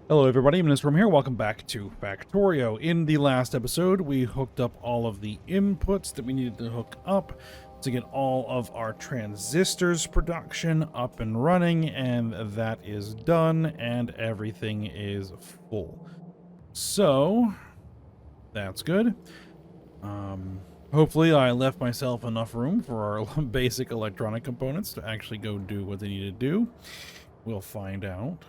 Hello everybody, Ministrom here. Welcome back to Factorio. In the last episode, we hooked up all of the inputs that we needed to hook up to get all of our transistors production up and running, and that is done, and everything is full. So, that's good. Hopefully I left myself enough room for our basic electronic components to actually go do what they need to do. We'll find out.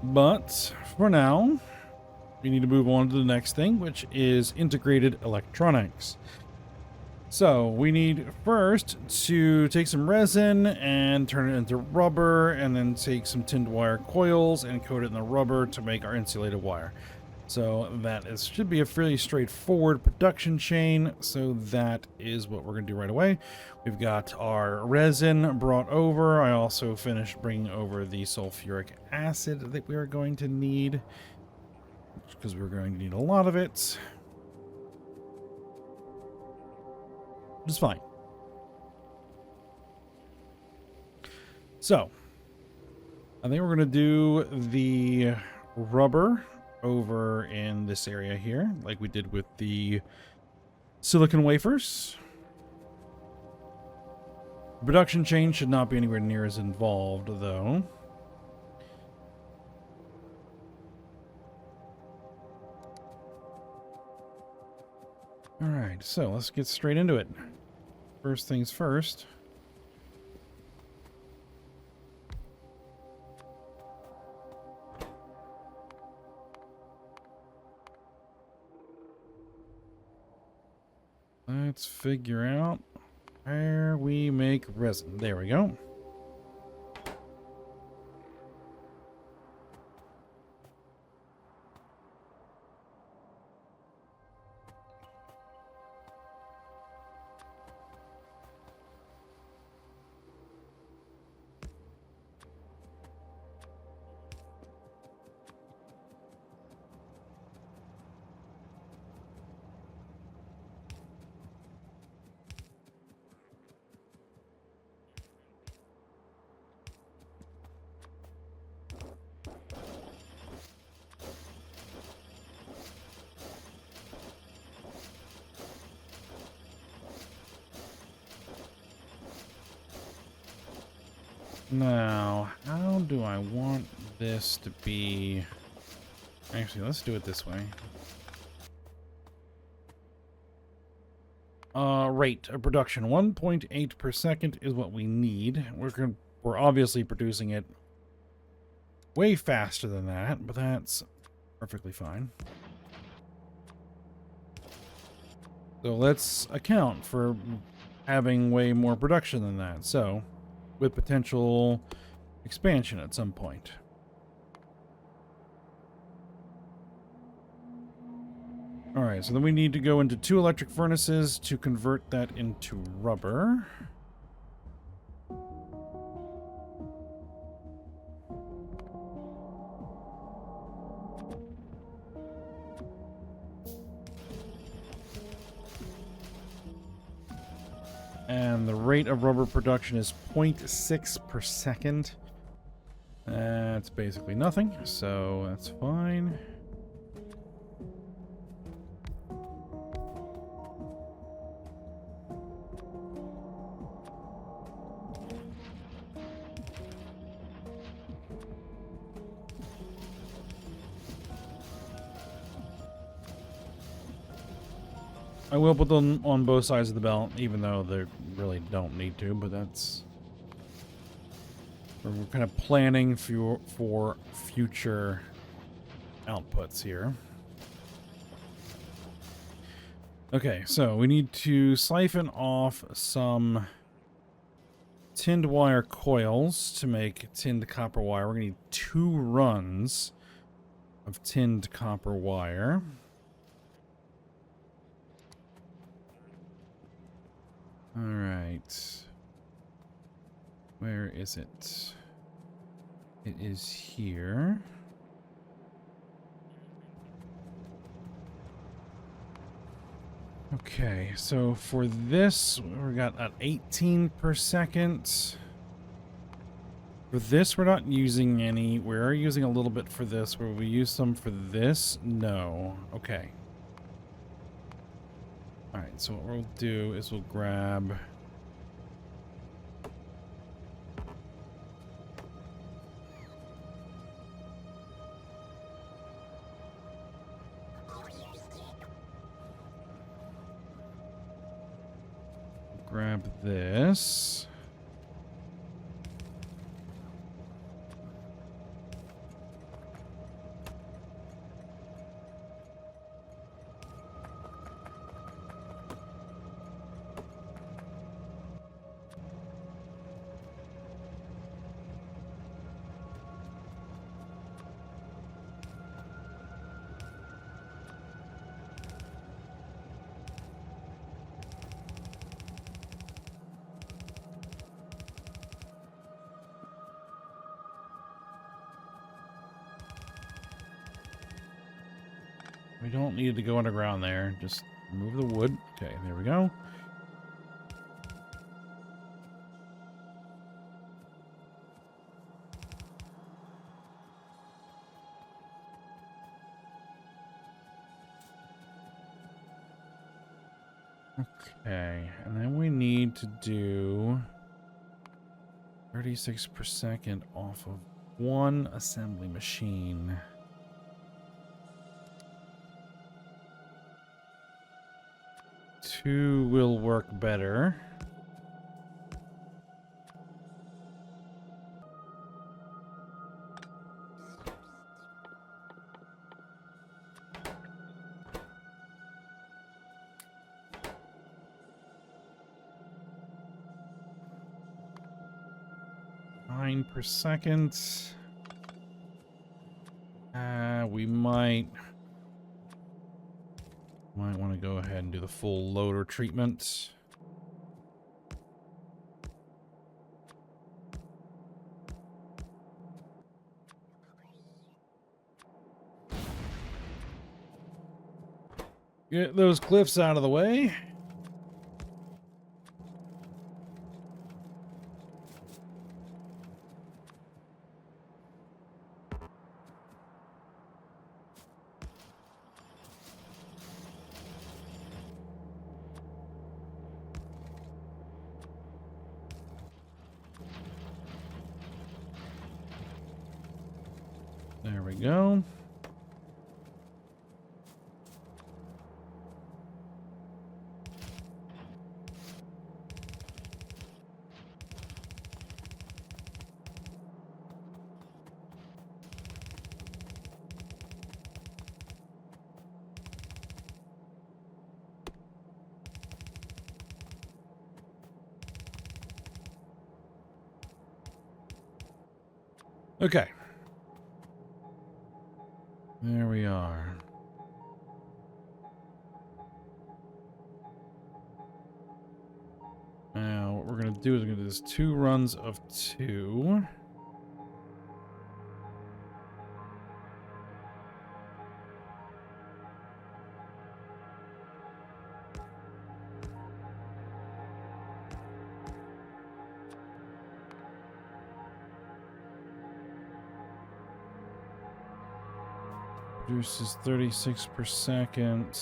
But for now, we need to move on to the next thing, which is integrated electronics. So we need first to take some resin and turn it into rubber, and then take some tinned wire coils and coat it in the rubber to make our insulated wire. So should be a fairly straightforward production chain. So that is what we're going to do right away. We've got our resin brought over. I also finished bringing over the sulfuric acid that we are going to need, because we're going to need a lot of it. Which is fine. So, I think we're going to do the rubber over in this area here, like we did with the silicon wafers. Production chain should not be anywhere near as involved, though. Alright, so let's get straight into it. First things first. Let's figure out where we make resin. There we go. Now, how do I want this to be? Actually, let's do it this way. Rate of production 1.8 per second is what we need. We're obviously producing it way faster than that, but that's perfectly fine. So let's account for having way more production than that. So, with potential expansion at some point. Alright, so then we need to go into 2 electric furnaces to convert that into rubber. And the rate of rubber production is 0.6 per second. That's basically nothing, so that's fine. I will put them on both sides of the belt, even though they really don't need to, but that's... We're kind of planning for future outputs here. Okay, so we need to siphon off some tinned wire coils to make tinned copper wire. We're going to need 2 runs of tinned copper wire. All right. Where is it? It is here. Okay, so for this, we got an 18 per second. For this, we're not using any. We're using a little bit for this. Will we use some for this? No. Okay. All right, so what we'll do is we'll grab... grab this. We don't need to go underground there. Just remove the wood. Okay, there we go. Okay, and then we need to do 36 per second off of one assembly machine. Two will work better. Per second. We might want to go ahead and do the full loader treatment. Get those cliffs out of the way. There we go. Okay. There we are. Now, what we're going to do is we're going to do this 2 runs of 2. Produces 36 per second.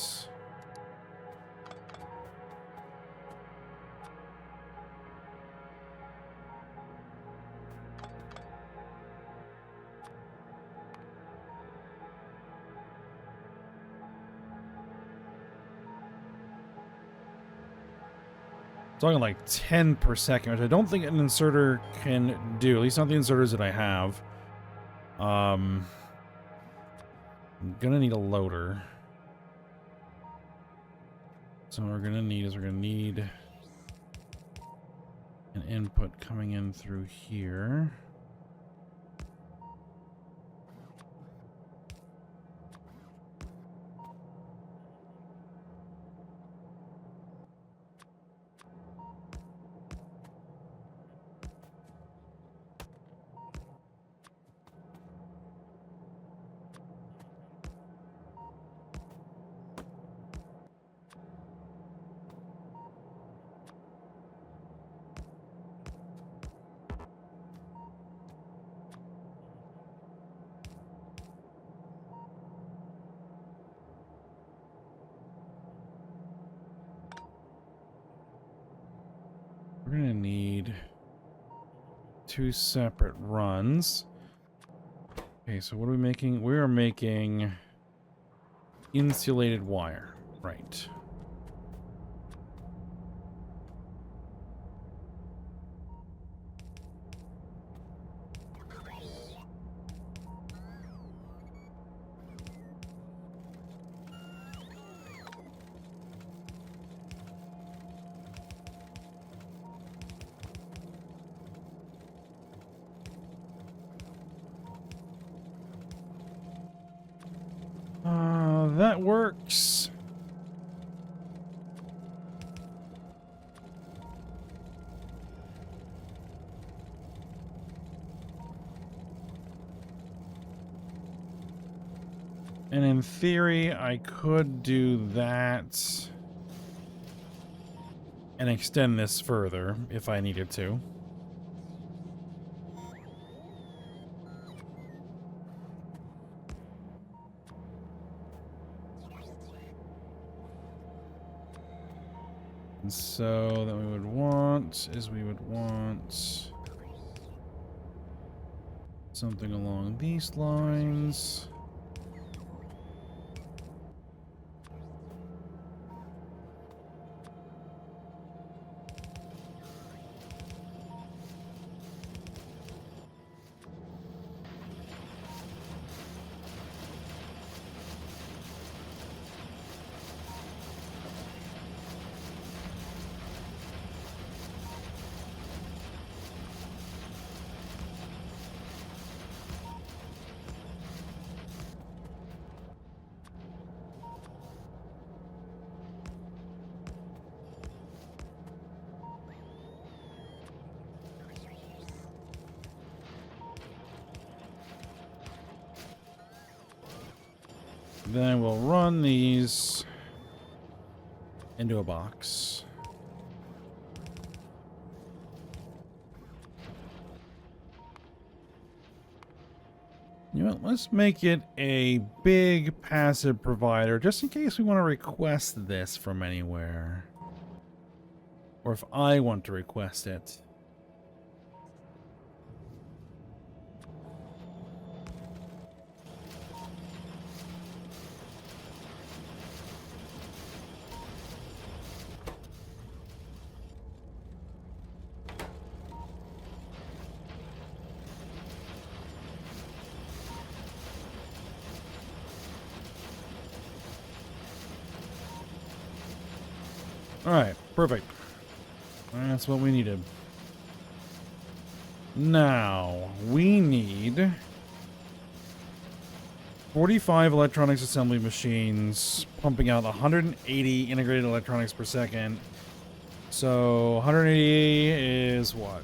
Talking like 10 per second, which I don't think an inserter can do. At least not the inserters that I have. I'm gonna need a loader. So what we're gonna need an input coming in through here. We're going to need 2 separate runs. Okay, so what are we making? We are making insulated wire. Right. That works. And in theory, I could do that and extend this further if I needed to. And so then we would want something along these lines. Then we'll run these into a box. You know what, let's make it a big passive provider, just in case we want to request this from anywhere. Or if I want to request it. Alright, perfect. That's what we needed. Now, we need 45 electronics assembly machines pumping out 180 integrated electronics per second. So 180 is what?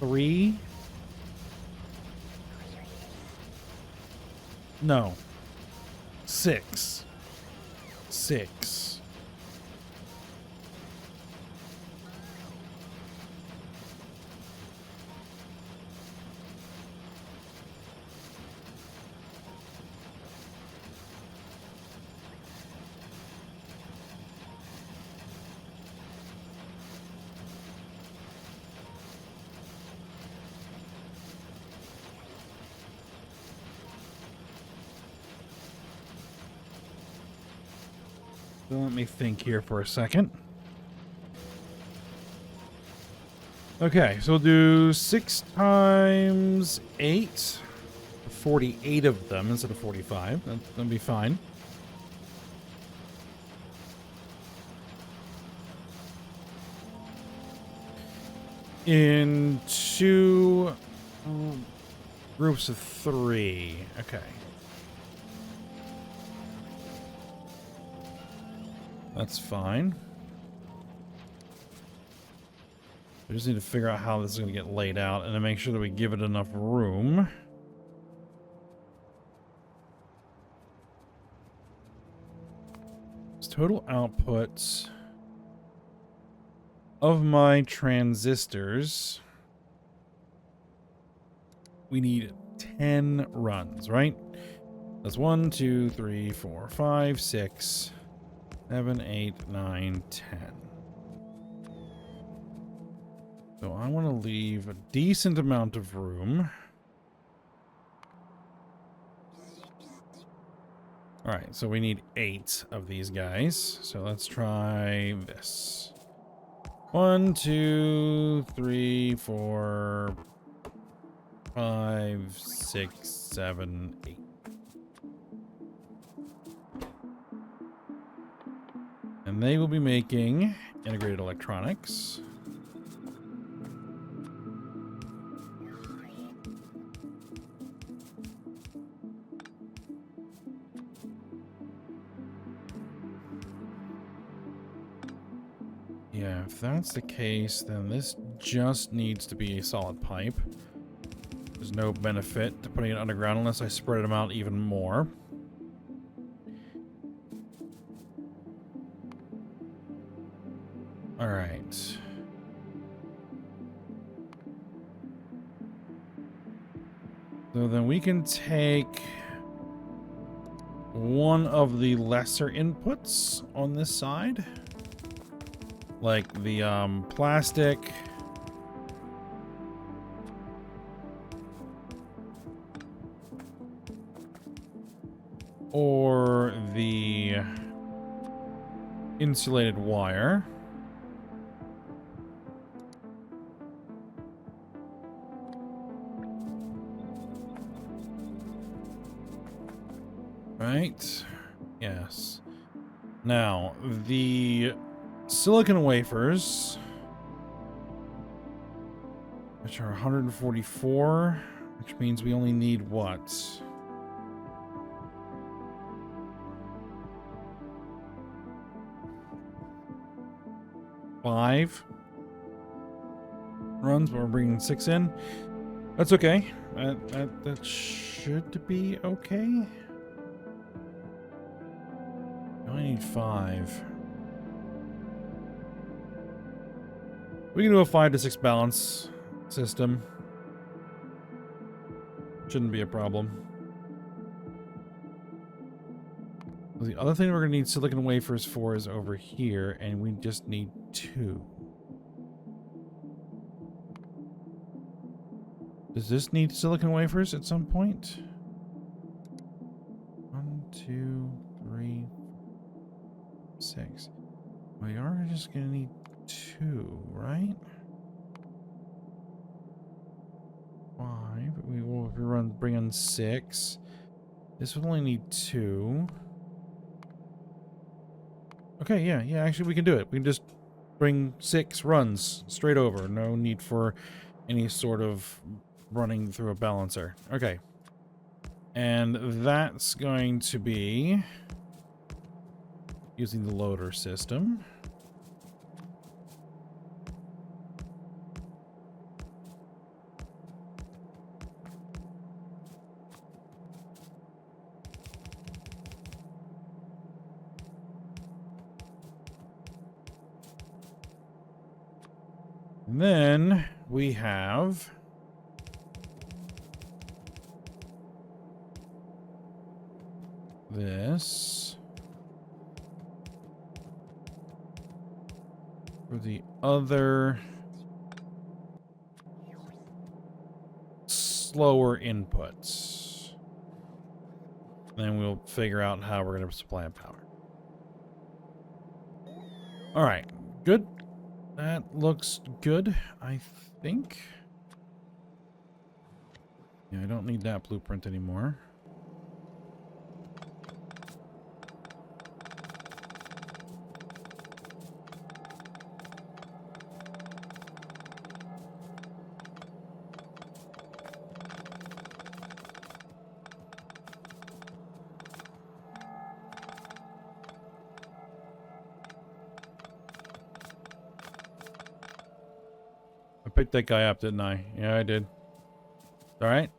3? No. 6. 6. So let me think here for a second. Okay, so we'll do 6 times 8. 48 of them instead of 45. That'll be fine. In 2 groups of 3. Okay. That's fine. We just need to figure out how this is going to get laid out and to make sure that we give it enough room. It's total output of my transistors. We need 10 runs, right? That's 1, 2, 3, 4, 5, 6, 7, 8, 9, 10. So I want to leave a decent amount of room. All right, so we need 8 of these guys. So let's try this. 1, 2, 3, 4, 5, 6, 7, 8. And they will be making integrated electronics. Yeah, if that's the case, then this just needs to be a solid pipe. There's no benefit to putting it underground unless I spread them out even more. All right. So then we can take one of the lesser inputs on this side. Like the plastic. Or the insulated wire. Right? Yes. Now, the silicon wafers, which are 144, which means we only need what? Five runs, but we're bringing 6 in. That's okay. That should be okay. I only need 5. We can do a 5 to 6 balance system. Shouldn't be a problem. The other thing we're going to need silicon wafers for is over here, and we just need 2. Does this need silicon wafers at some point? 1, 2, 3, 6. We are just going to need 2, right? 5. We will bring in 6. This will only need 2. Okay, yeah, actually we can do it. We can just bring 6 runs straight over. No need for any sort of running through a balancer. Okay. And that's going to be using the loader system. And then we have this for the other slower inputs. Then we'll figure out how we're going to supply power. All right, good. That looks good, I think. Yeah, I don't need that blueprint anymore. I picked that guy up, didn't I? Yeah, I did. All right.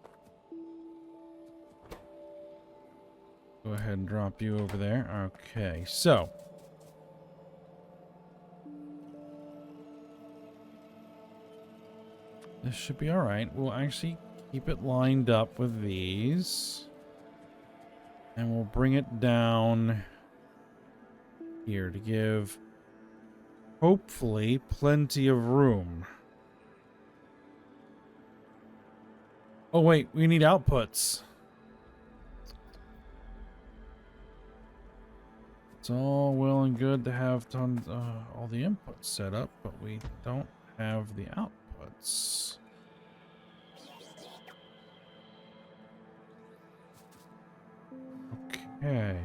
Go ahead and drop you over there. Okay, so. This should be all right. We'll actually keep it lined up with these. And we'll bring it down here to give, hopefully, plenty of room. Oh, wait, we need outputs. It's all well and good to have tons, all the inputs set up, but we don't have the outputs. Okay.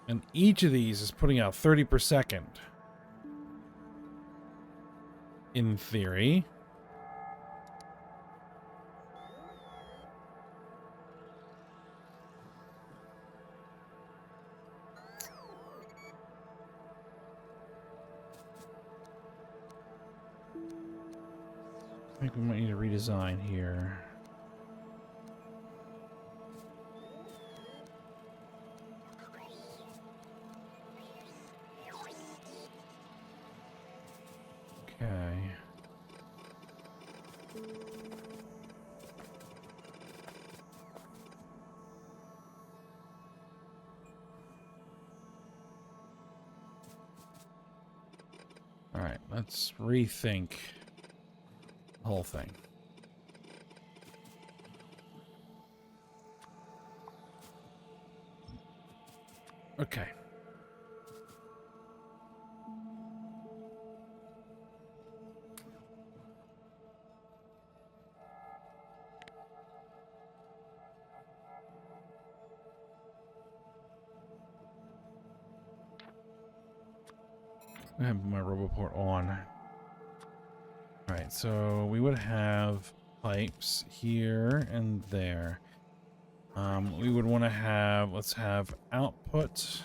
And each of these is putting out 30 per second. In theory. I think we might need to redesign here. Okay. All right, let's rethink the whole thing. Okay. I have my RoboPort on. All right, so we would have pipes here and there. We would want to have, let's have output.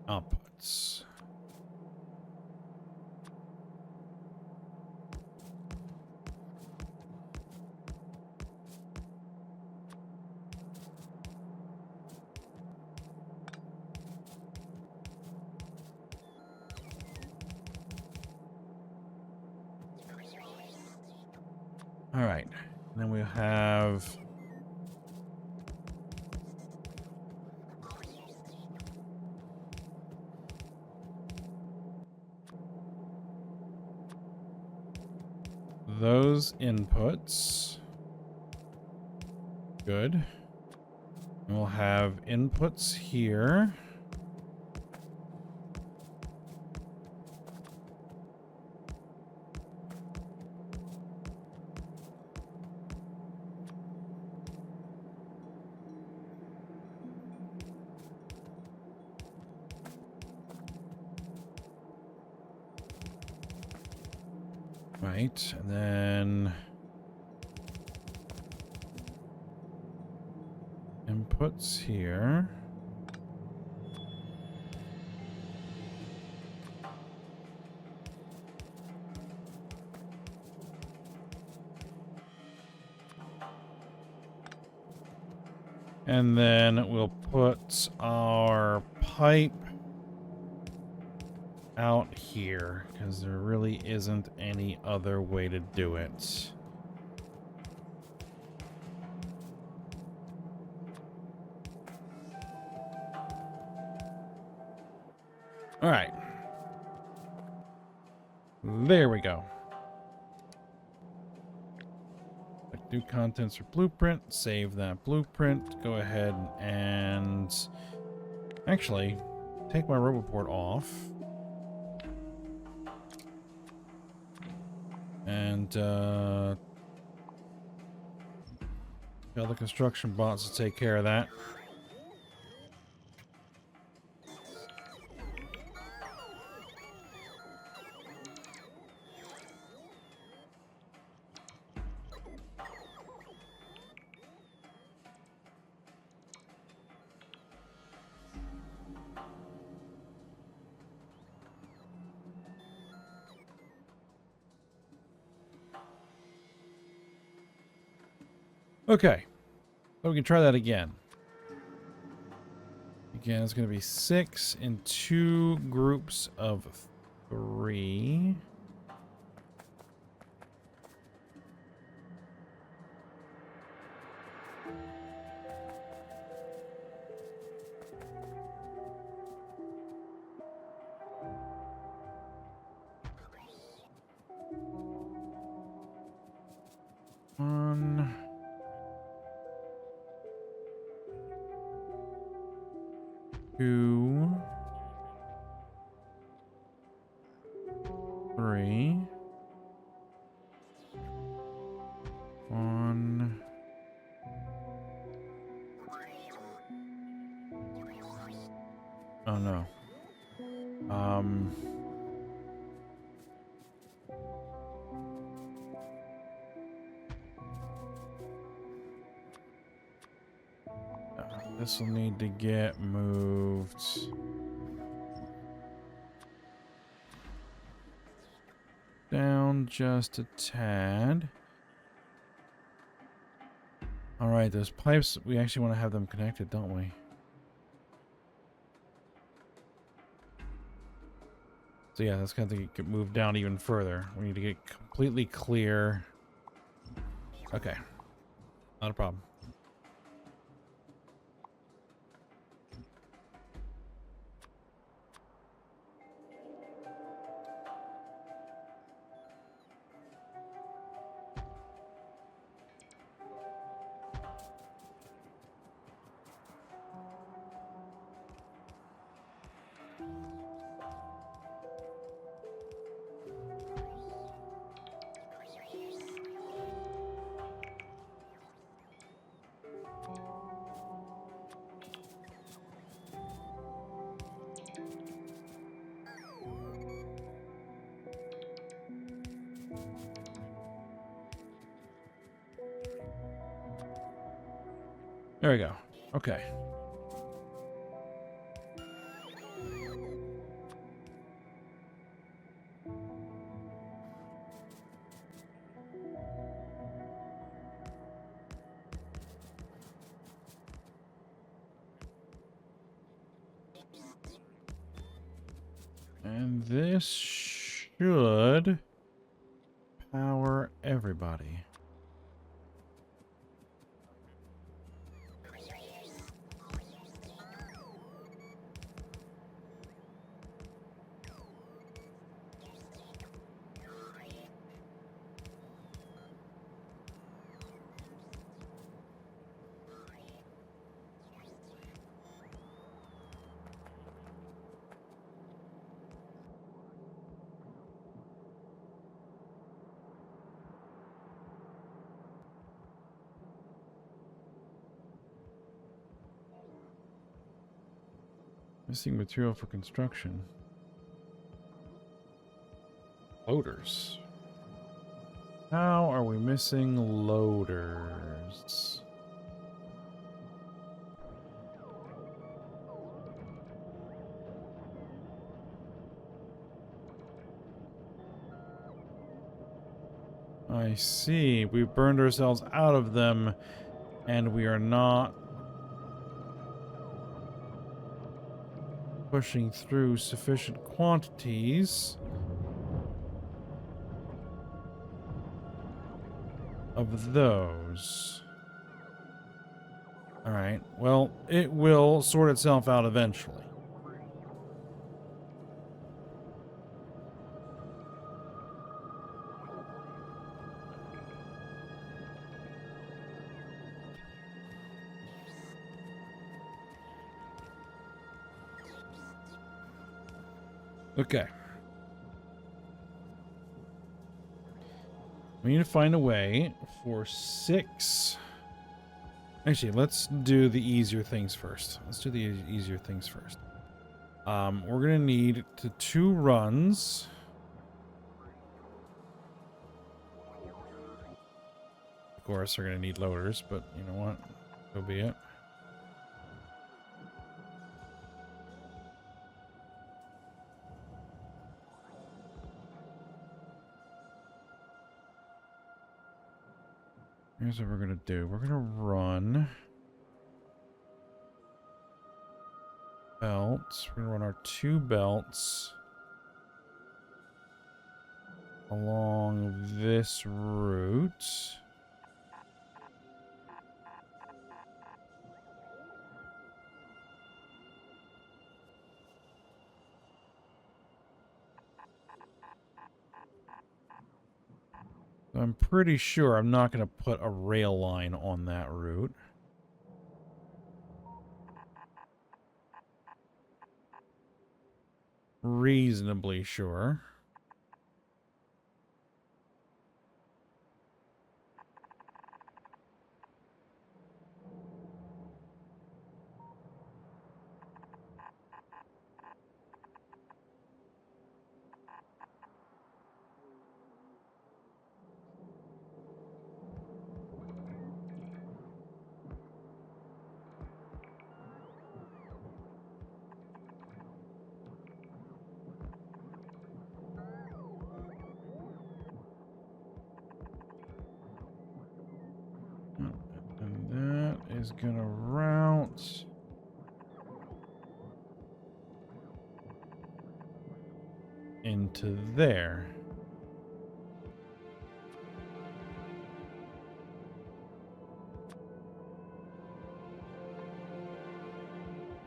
Outputs. All right, and then we have those inputs. Good. And we'll have inputs here. Right, and then inputs here. And then we'll put our pipe out here, because there really isn't any other way to do it. All right. There we go. Do contents for blueprint. Save that blueprint. Go ahead and actually take my RoboPort off. And tell the construction bots to take care of that. Okay, so we can try that again. Again, it's going to be 6 in 2 groups of 3. 1, 2, 3, 1. Oh no. This will need to get moved down just a tad. All right, those pipes, we actually want to have them connected, don't we? So yeah, that's going to get moved down even further. We need to get completely clear. Okay, not a problem. There we go. Okay. And this should power everybody. Missing material for construction. Loaders. How are we missing loaders? I see. We burned ourselves out of them, and we are not pushing through sufficient quantities of those. All right. Well, it will sort itself out eventually. Okay. We need to find a way for 6. Actually, let's do the easier things first. Let's do the easier things first. We're gonna need 2 runs. Of course, we're gonna need loaders, but you know what? So be it. Here's what we're gonna do. We're gonna run belts. We're gonna run our 2 belts along this route. I'm pretty sure I'm not going to put a rail line on that route. Reasonably sure. And that is gonna route into there.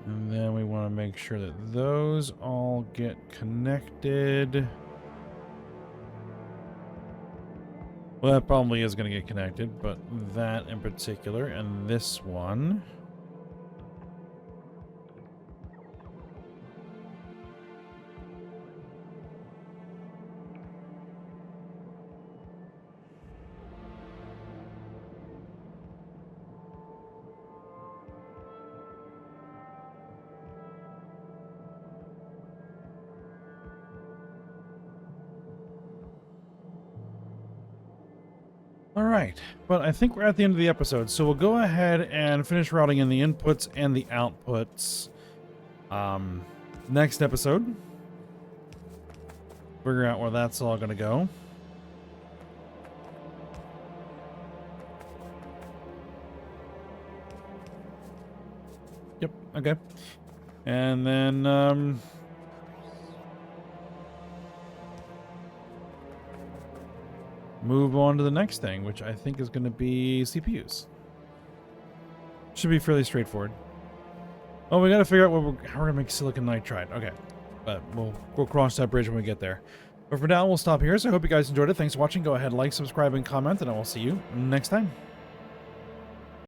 And then we want to make sure that those all get connected. Well, that probably is going to get connected, but that in particular, and this one. All right, but I think we're at the end of the episode, so we'll go ahead and finish routing in the inputs and the outputs. Next episode, figure out where that's all going to go. Yep, okay. And then, move on to the next thing, which I think is going to be CPUs. Should be fairly straightforward. Oh, we got to figure out how we're going to make silicon nitride. Okay, but we'll cross that bridge when we get there. But for now, we'll stop here. So I hope you guys enjoyed it. Thanks for watching. Go ahead, like, subscribe, and comment, and I will see you next time.